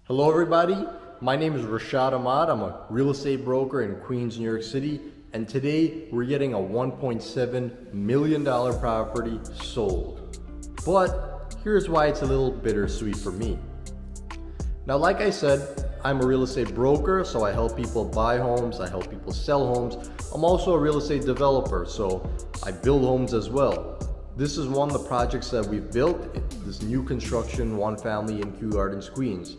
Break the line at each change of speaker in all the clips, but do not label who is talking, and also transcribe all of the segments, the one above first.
Hello everybody, my name is Rashaad Ahmad. I'm a real estate broker in Queens, New York City, and today we're getting a $1.7 million property sold. But here's why it's a little bittersweet for me. Now, like I said, I'm a real estate broker, so I help people buy homes, I help people sell homes. I'm also a real estate developer, so I build homes as well. This is one of the projects that we've built, this new construction, one family in Kew Gardens, Queens.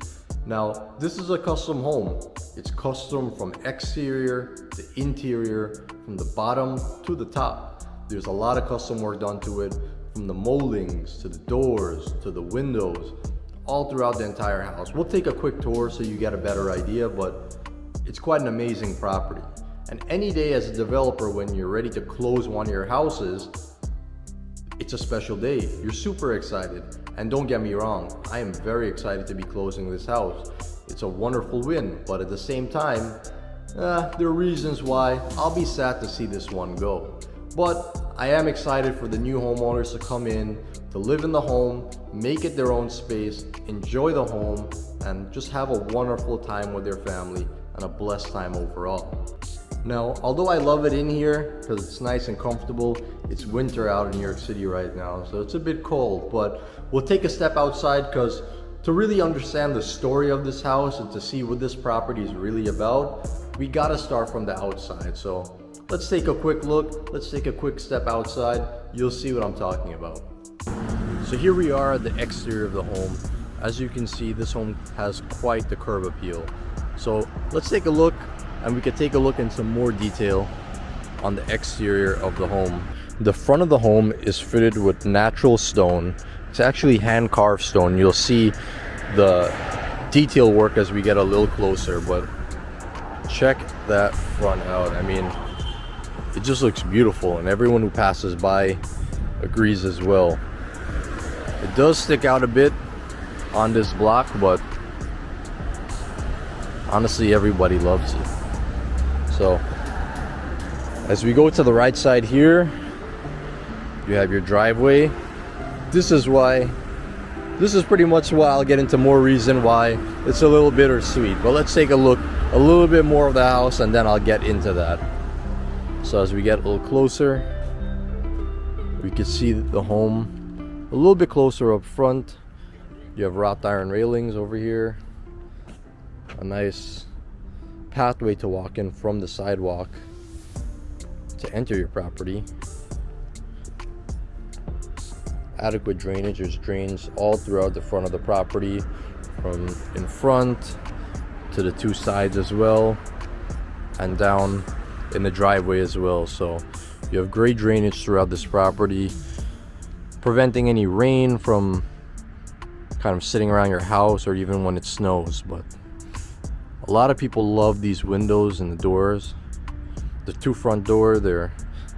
Now, this is a custom home. It's custom from exterior to interior, from the bottom to the top. There's a lot of custom work done to it, from the moldings to the doors to the windows, all throughout the entire house. We'll take a quick tour so you get a better idea, but it's quite an amazing property. And any day as a developer, when you're ready to close one of your houses, it's a special day. You're super excited. And don't get me wrong, I am very excited to be closing this house. It's a wonderful win, but at the same time, there are reasons why I'll be sad to see this one go. But I am excited for the new homeowners to come in, to live in the home, make it their own space, enjoy the home, and just have a wonderful time with their family and a blessed time overall. Now, although I love it in here because it's nice and comfortable, it's winter out in New York City right now, so it's a bit cold, but we'll take a step outside because to really understand the story of this house and to see what this property is really about, we gotta start from the outside. So let's take a quick look, let's take a quick step outside, you'll see what I'm talking about. So here we are at the exterior of the home. As you can see, this home has quite the curb appeal. So let's take a look, and we could take a look in some more detail on the exterior of the home. The front of the home is fitted with natural stone. It's actually hand carved stone. You'll see the detail work as we get a little closer, but check that front out. I mean, it just looks beautiful, and everyone who passes by agrees as well. It does stick out a bit on this block, but honestly, everybody loves it. So as we go to the right side here, you have your driveway. This is pretty much why I'll get into more reason why it's a little bittersweet. But let's take a look a little bit more of the house and then I'll get into that. So as we get a little closer, we can see the home a little bit closer up front. You have wrought iron railings over here, a nice pathway to walk in from the sidewalk to enter your property. Adequate drainage. There's drains all throughout the front of the property, from in front to the two sides as well, and down in the driveway as well. So you have great drainage throughout this property, preventing any rain from kind of sitting around your house or even when it snows. But a lot of people love these windows and the doors. The two front doors, they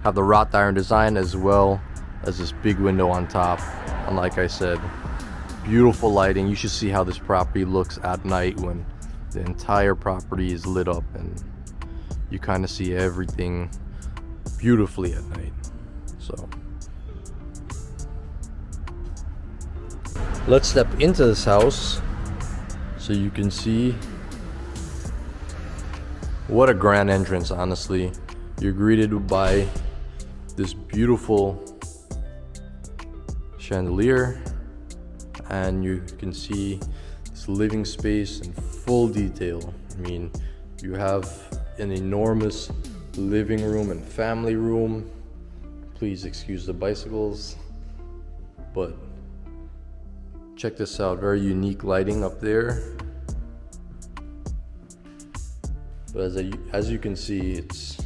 have the wrought iron design as well as this big window on top. And like I said, beautiful lighting. You should see how this property looks at night when the entire property is lit up and you kind of see everything beautifully at night. So let's step into this house so you can see what a grand entrance. Honestly, you're greeted by this beautiful chandelier, and you can see this living space in full detail. I mean, you have an enormous living room and family room. Please excuse the bicycles, but check this out. Very unique lighting up there. But as you can see, it's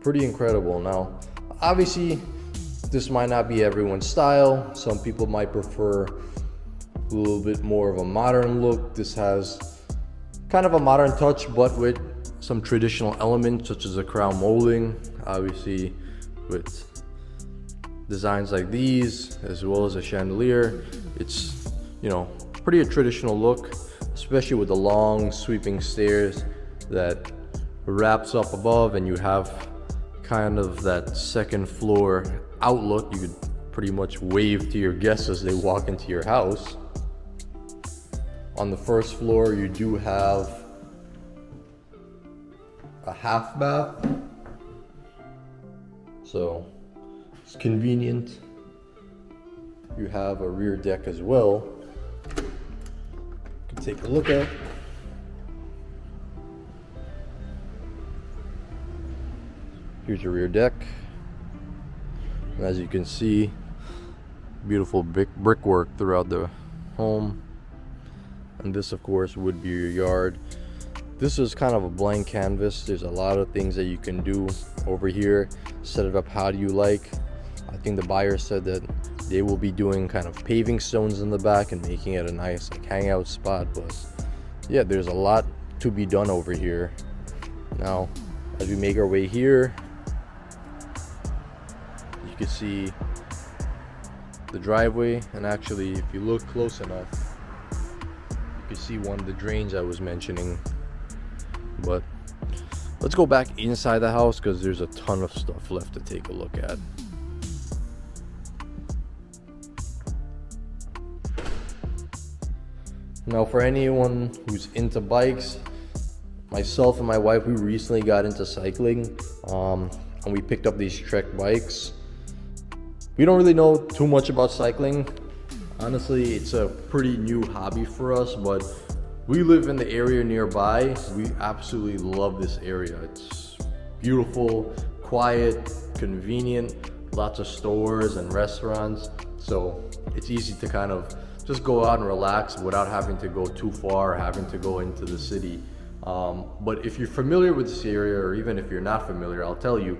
pretty incredible. Now, obviously, this might not be everyone's style. Some people might prefer a little bit more of a modern look. This has kind of a modern touch, but with some traditional elements such as a crown molding, obviously with designs like these, as well as a chandelier. It's, pretty a traditional look, especially with the long sweeping stairs that wraps up above, and you have kind of that second floor outlook. You could pretty much wave to your guests as they walk into your house. On the first floor, you do have a half bath, so it's convenient. You have a rear deck as well. You can take a look at. Here's your rear deck. And as you can see, beautiful brickwork throughout the home. And this, of course, would be your yard. This is kind of a blank canvas. There's a lot of things that you can do over here. Set it up how do you like. I think the buyer said that they will be doing kind of paving stones in the back and making it a nice like hangout spot. But yeah, there's a lot to be done over here. Now, as we make our way here, you can see the driveway, and actually if you look close enough, you can see one of the drains I was mentioning. But let's go back inside the house because there's a ton of stuff left to take a look at. Now, for anyone who's into bikes, myself and my wife, we recently got into cycling, and we picked up these Trek bikes. We don't really know too much about cycling. Honestly, it's a pretty new hobby for us, but we live in the area nearby. We absolutely love this area. It's beautiful, quiet, convenient, lots of stores and restaurants. So it's easy to kind of just go out and relax without having to go too far, having to go into the city. But if you're familiar with this area, or even if you're not familiar, I'll tell you,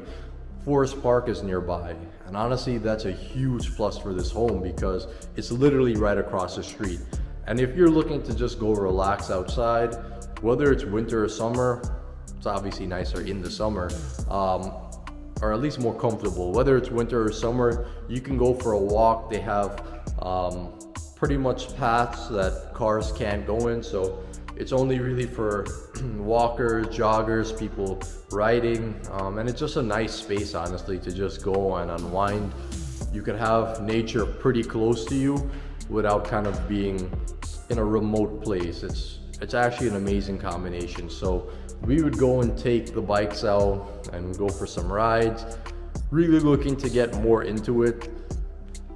Forest Park is nearby. And honestly, that's a huge plus for this home because it's literally right across the street. And if you're looking to just go relax outside, whether it's winter or summer, it's obviously nicer in the summer, or at least more comfortable. Whether it's winter or summer, you can go for a walk. They have pretty much paths that cars can't go in, so it's only really for walkers, joggers, people riding, and it's just a nice space, honestly, to just go and unwind. You can have nature pretty close to you without kind of being in a remote place. It's actually an amazing combination. So we would go and take the bikes out and go for some rides. Really looking to get more into it,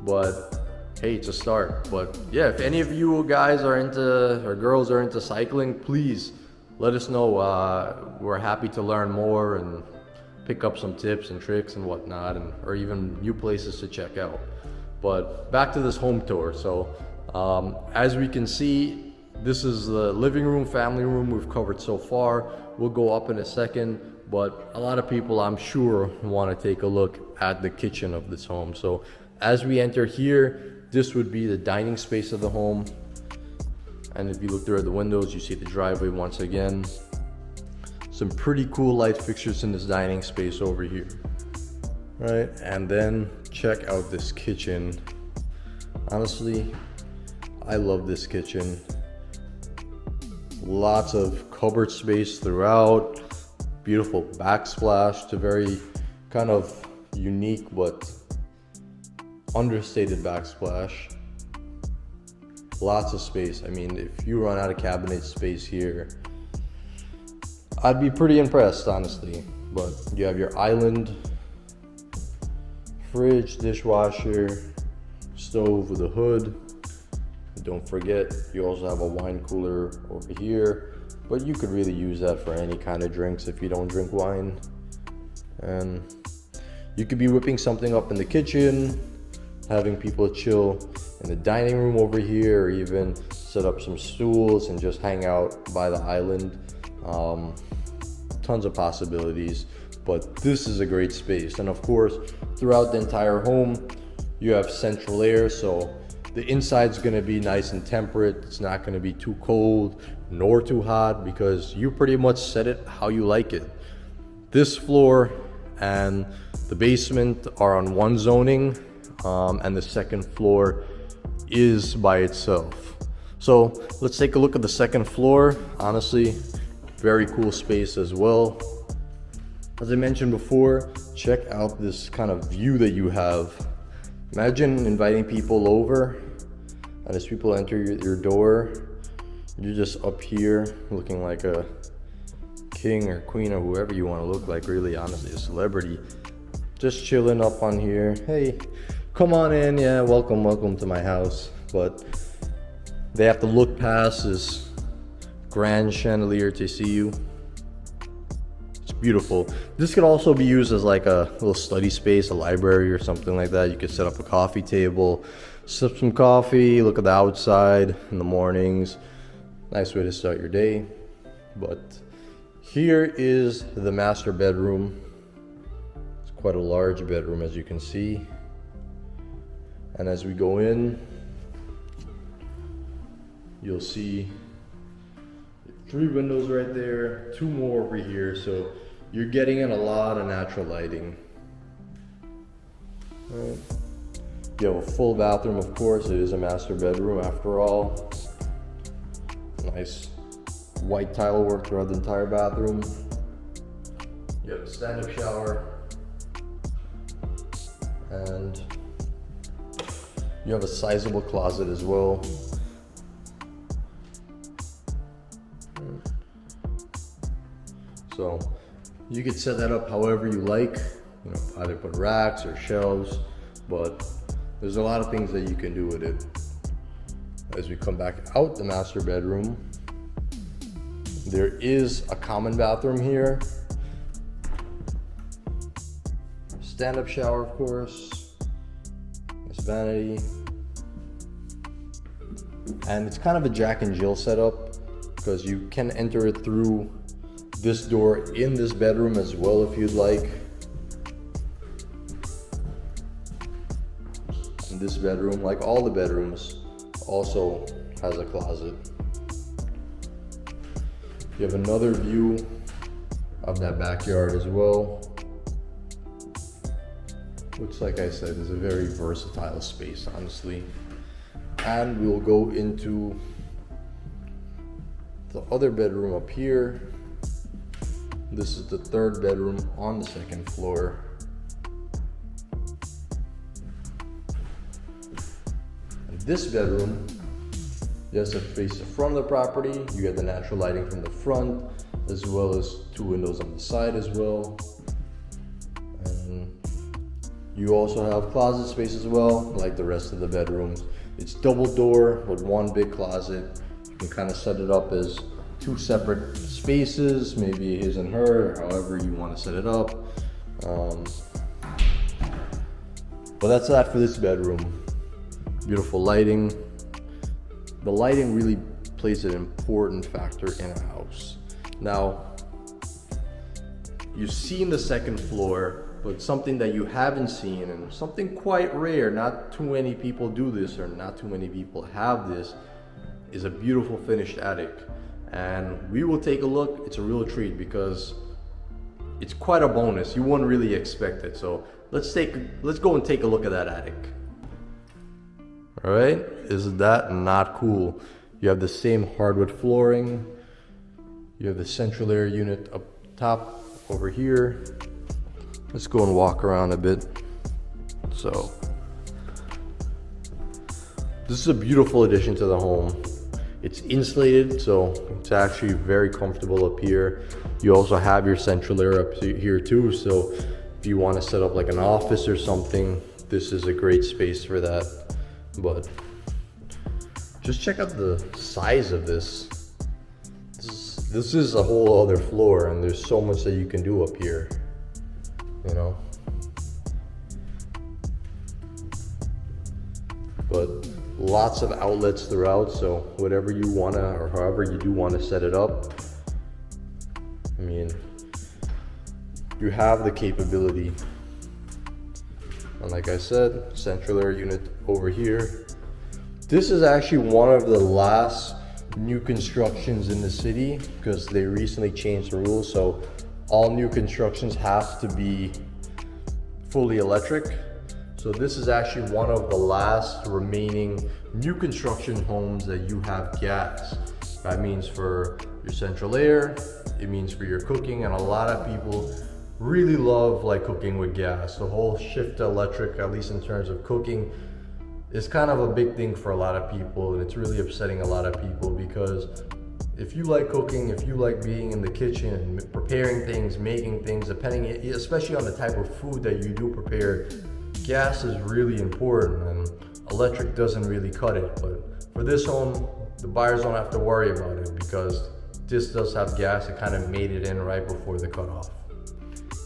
but hey, it's a start. But yeah, if any of you guys are into, or girls are into cycling, please let us know. We're happy to learn more and pick up some tips and tricks and whatnot, and or even new places to check out. But back to this home tour. So as we can see, this is the living room, family room we've covered so far. We'll go up in a second, but a lot of people, I'm sure, want to take a look at the kitchen of this home. So as we enter here, this would be the dining space of the home. And if you look through the windows, you see the driveway once again. Some pretty cool light fixtures in this dining space over here. Right, and then check out this kitchen. Honestly, I love this kitchen. Lots of cupboard space throughout. Beautiful backsplash to very kind of unique but understated backsplash. Lots of space. I mean, if you run out of cabinet space here, I'd be pretty impressed, honestly. But you have your island, fridge, dishwasher, stove with a hood. Don't forget, you also have a wine cooler over here, but you could really use that for any kind of drinks if you don't drink wine. And you could be whipping something up in the kitchen, having people chill in the dining room over here, or even set up some stools and just hang out by the island. Tons of possibilities, but this is a great space. And of course, throughout the entire home, you have central air, so the inside's gonna be nice and temperate. It's not gonna be too cold nor too hot because you pretty much set it how you like it. This floor and the basement are on one zoning, and the second floor is by itself. So let's take a look at the second floor. Honestly, very cool space as well. As I mentioned before, check out this kind of view that you have. Imagine inviting people over, and as people enter your door, You're just up here looking like a king or queen or whoever you want to look like, really, honestly, a celebrity. Just chilling up on here. Hey, come on in. Yeah, welcome to my house. But they have to look past this grand chandelier to see you. It's beautiful. This could also be used as like a little study space, a library or something like that. You could set up a coffee table, sip some coffee, look at the outside in the mornings. Nice way to start your day. But here is the master bedroom. It's quite a large bedroom, as you can see. And as we go in, you'll see 3 windows right there, 2 more over here, so you're getting in a lot of natural lighting. Right. You have a full bathroom, of course. It is a master bedroom after all. Nice white tile work throughout the entire bathroom. You have a stand-up shower, and you have a sizable closet as well. So you could set that up however you like, you know, either put racks or shelves, but there's a lot of things that you can do with it. As we come back out the master bedroom, there is a common bathroom here. Stand-up shower, of course. It's vanity. And it's kind of a Jack and Jill setup because you can enter it through this door in this bedroom as well if you'd like. And this bedroom, like all the bedrooms, also has a closet. You have another view of that backyard as well, which, like I said, is a very versatile space, honestly. And we'll go into the other bedroom up here. This is the 3rd bedroom on the 2nd floor. And this bedroom, just to face the front of the property, you get the natural lighting from the front, as well as 2 windows on the side as well. And you also have closet space as well, like the rest of the bedrooms. It's double door with 1 big closet. You can kind of set it up as 2 separate spaces, maybe his and her, however you want to set it up. But that's that for this bedroom. Beautiful lighting. The lighting really plays an important factor in a house. Now, you've seen the 2nd floor, but something that you haven't seen, and something quite rare, not too many people do this or not too many people have this, is a beautiful finished attic. And we will take a look. It's a real treat because it's quite a bonus. You wouldn't really expect it. So let's go and take a look at that attic. All right, isn't that not cool? You have the same hardwood flooring. You have the central air unit up top over here. Let's go and walk around a bit. So this is a beautiful addition to the home. It's insulated, so it's actually very comfortable up here. You also have your central air up here too, so if you want to set up like an office or something, this is a great space for that. But just check out the size of this. This is a whole other floor, and there's so much that you can do up here, you know. But lots of outlets throughout, so whatever you wanna, or however you do wanna set it up, I mean, you have the capability. And like I said, central air unit over here. This is actually one of the last new constructions in the city because they recently changed the rules, so all new constructions have to be fully electric. So this is actually one of the last remaining new construction homes that you have gas. That means for your central air, it means for your cooking, and a lot of people really love like cooking with gas. The whole shift to electric, at least in terms of cooking, is kind of a big thing for a lot of people, and it's really upsetting a lot of people because if you like cooking, if you like being in the kitchen and preparing things, making things, depending, especially on the type of food that you do prepare, gas is really important and electric doesn't really cut it. But for this home, the buyers don't have to worry about it because this does have gas. It kind of made it in right before the cutoff.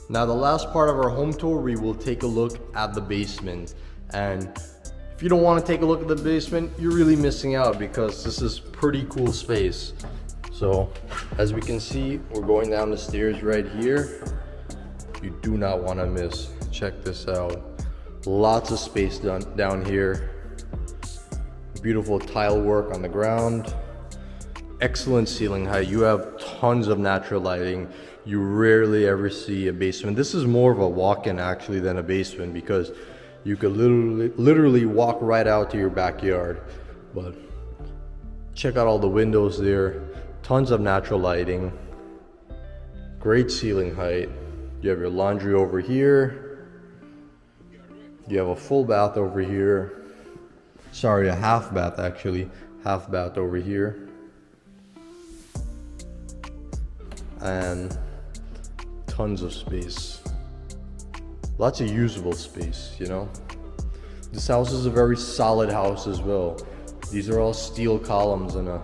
Now the last part of our home tour, we will take a look at the basement. And if you don't want to take a look at the basement, you're really missing out because this is pretty cool space. So as we can see, we're going down the stairs right here. You do not want to miss. Check this out. Lots of space down here. Beautiful tile work on the ground. Excellent ceiling height. You have tons of natural lighting. You rarely ever see a basement. This is more of a walk-in actually than a basement because you could literally walk right out to your backyard. But check out all the windows there. Tons of natural lighting. Great ceiling height. You have your laundry over here. You have a full bath over here. Sorry, a half bath actually. Half bath over here. And tons of space. Lots of usable space, you know. This house is a very solid house as well. These are all steel columns and a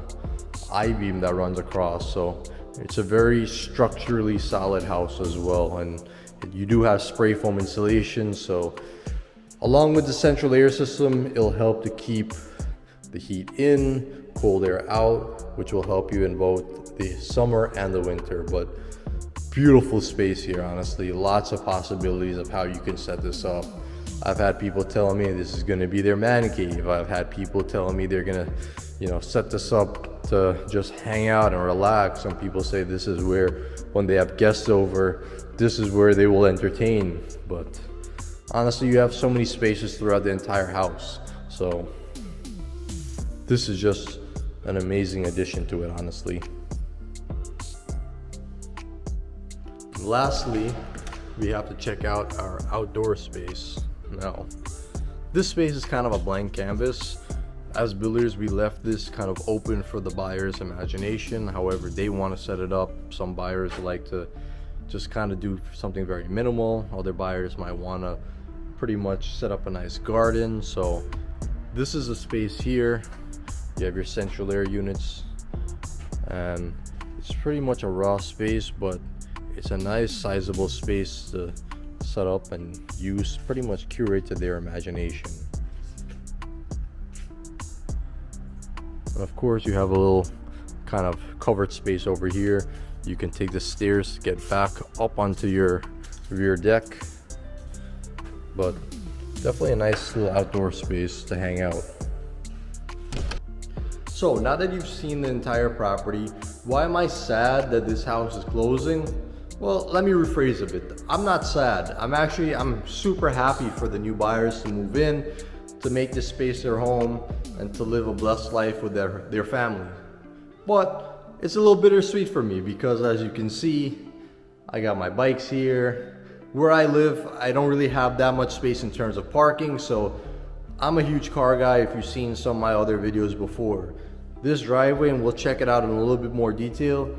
I-beam that runs across, so it's a very structurally solid house as well. And you do have spray foam insulation, so along with the central air system, it'll help to keep the heat in, cold air out, which will help you in both the summer and the winter. But beautiful space here, honestly. Lots of possibilities of how you can set this up. I've had people telling me this is going to be their man cave. I've had people telling me they're going to, set this up to just hang out and relax. Some people say this is where, when they have guests over, this is where they will entertain. But honestly, you have so many spaces throughout the entire house. So this is just an amazing addition to it, honestly. Lastly, we have to check out our outdoor space. Now, this space is kind of a blank canvas. As builders, we left this kind of open for the buyer's imagination, however they want to set it up. Some buyers like to just kind of do something very minimal. Other buyers might want to pretty much set up a nice garden. So this is a space here. You have your central air units, and it's pretty much a raw space, but it's a nice sizable space to set up and use, pretty much curate to their imagination. And of course, you have a little kind of covered space over here. You can take the stairs to get back up onto your rear deck. But definitely a nice little outdoor space to hang out. So now that you've seen the entire property, why am I sad that this house is closing? Well, let me rephrase a bit. I'm not sad. I'm super happy for the new buyers to move in, to make this space their home, and to live a blessed life with their family. But it's a little bittersweet for me because, as you can see, I got my bikes here. Where I live, I don't really have that much space in terms of parking, so I'm a huge car guy if you've seen some of my other videos before. This driveway, and we'll check it out in a little bit more detail,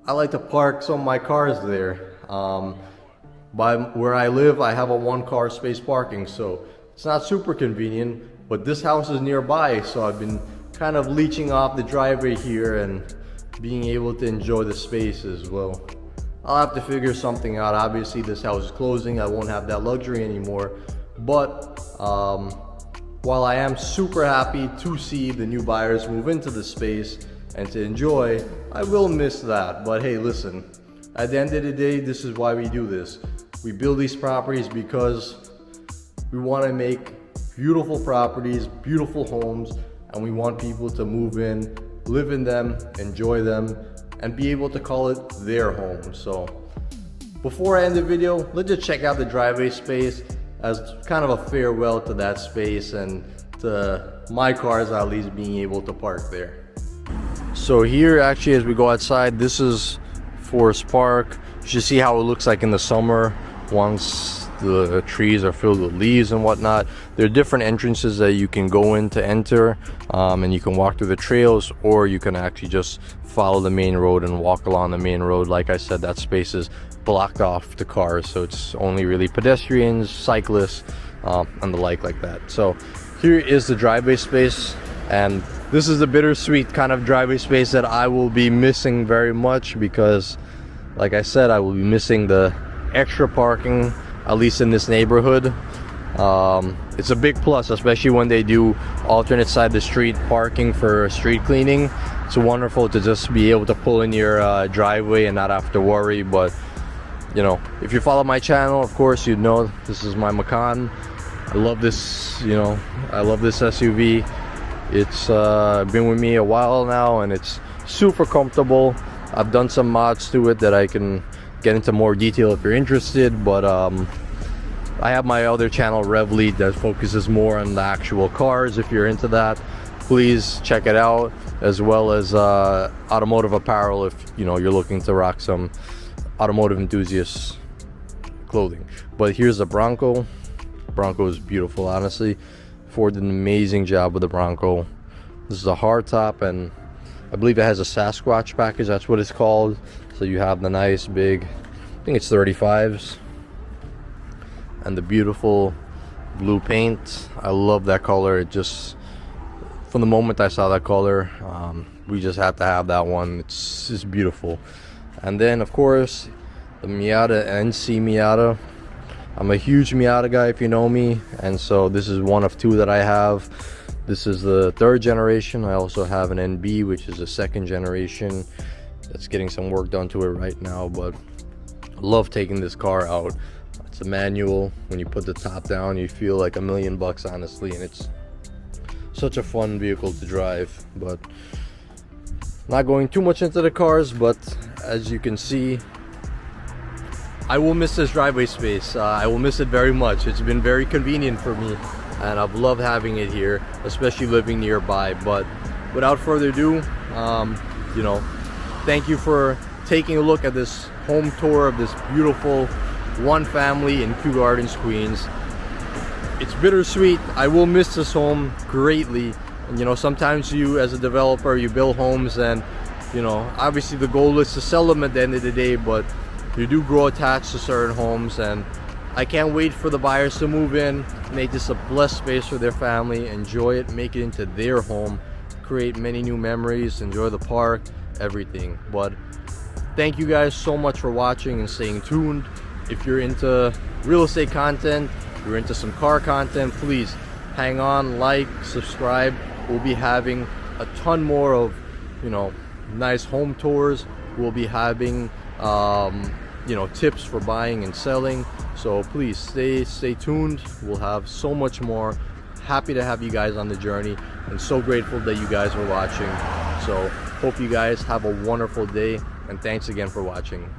I like to park some of my cars there. By where I live, I have a 1-car space parking, so it's not super convenient, but this house is nearby, so I've been kind of leeching off the driveway here and being able to enjoy the space as well. I'll have to figure something out. Obviously, this house is closing. I won't have that luxury anymore, but while I am super happy to see the new buyers move into the space and to enjoy, I will miss that. But hey, listen, at the end of the day, this is why we do this. We build these properties because we want to make beautiful properties, beautiful homes, and we want people to move in, live in them, enjoy them, and be able to call it their home. So before I end the video, let's just check out the driveway space as kind of a farewell to that space and to my cars at least being able to park there. So here, actually, as we go outside, this is Forest Park. You should see how it looks like in the summer once the trees are filled with leaves and whatnot. There are different entrances that you can go in to enter, and you can walk through the trails, or you can actually just follow the main road and walk along the main road. Like I said, that space is blocked off to cars, so it's only really pedestrians, cyclists, and the like that. So here is the driveway space, and this is the bittersweet kind of driveway space that I will be missing very much, because like I said, I will be missing the extra parking, at least in this neighborhood. It's a big plus, especially when they do alternate side of the street parking for street cleaning. It's wonderful to just be able to pull in your driveway and not have to worry. But you know, if you follow my channel, of course you know this is my Macan. I love this, you know, I love this SUV. It's been with me a while now, and it's super comfortable. I've done some mods to it that I can get into more detail if you're interested, but I have my other channel, Revly, that focuses more on the actual cars. If you're into that, please check it out, as well as automotive apparel if you know you're looking to rock some automotive enthusiast clothing. But here's the Bronco. Bronco is beautiful, honestly. Ford did an amazing job with the Bronco. This is a hardtop, and I believe it has a Sasquatch package, that's what it's called. So you have the nice big, I think it's 35s, and the beautiful blue paint. I love that color. It just, from the moment I saw that color, we just had to have that one. It's just beautiful. And then of course the Miata NC Miata. I'm a huge Miata guy, if you know me, and so this is one of two that I have. This is the 3rd generation. I also have an NB, which is a 2nd generation that's getting some work done to it right now, but I love taking this car out. It's a manual. When you put the top down, you feel like $1 million, honestly, and it's such a fun vehicle to drive. But not going too much into the cars, but as you can see, I will miss this driveway space. I will miss it very much. It's been very convenient for me, and I've loved having it here, especially living nearby. But without further ado, you know, thank you for taking a look at this home tour of this beautiful one family in Kew Gardens, Queens. It's bittersweet. I will miss this home greatly. And you know, sometimes you as a developer, you build homes, and you know, obviously the goal is to sell them at the end of the day, but you do grow attached to certain homes, and I can't wait for the buyers to move in, make this a blessed space for their family, enjoy it, make it into their home, create many new memories, enjoy the park, everything. But thank you guys so much for watching and staying tuned. If you're into real estate content, you're into some car content, please hang on, like, subscribe. We'll be having a ton more of, you know, nice home tours. We'll be having you know, tips for buying and selling. So please stay tuned. We'll have so much more. Happy to have you guys on the journey, and so grateful that you guys are watching. So hope you guys have a wonderful day, and thanks again for watching.